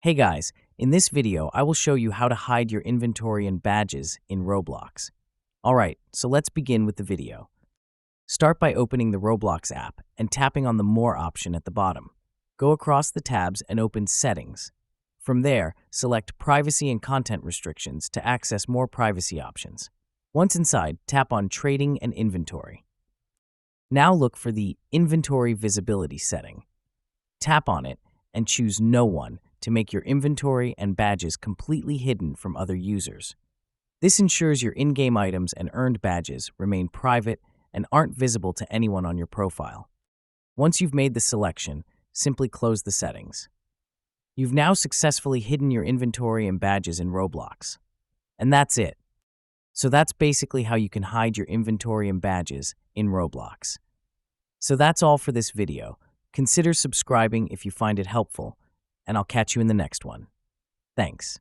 Hey guys, in this video I will show you how to hide your inventory and badges in Roblox. Alright, so let's begin with the video. Start by opening the Roblox app and tapping on the More option at the bottom. Go across the tabs and open Settings. From there, select Privacy and Content Restrictions to access more privacy options. Once inside, tap on Trading and Inventory. Now look for the Inventory Visibility setting. Tap on it and choose No One to make your inventory and badges completely hidden from other users. This ensures your in-game items and earned badges remain private and aren't visible to anyone on your profile. Once you've made the selection, simply close the settings. You've now successfully hidden your inventory and badges in Roblox. And that's it. So that's basically how you can hide your inventory and badges in Roblox. So that's all for this video. Consider subscribing if you find it helpful, and I'll catch you in the next one. Thanks.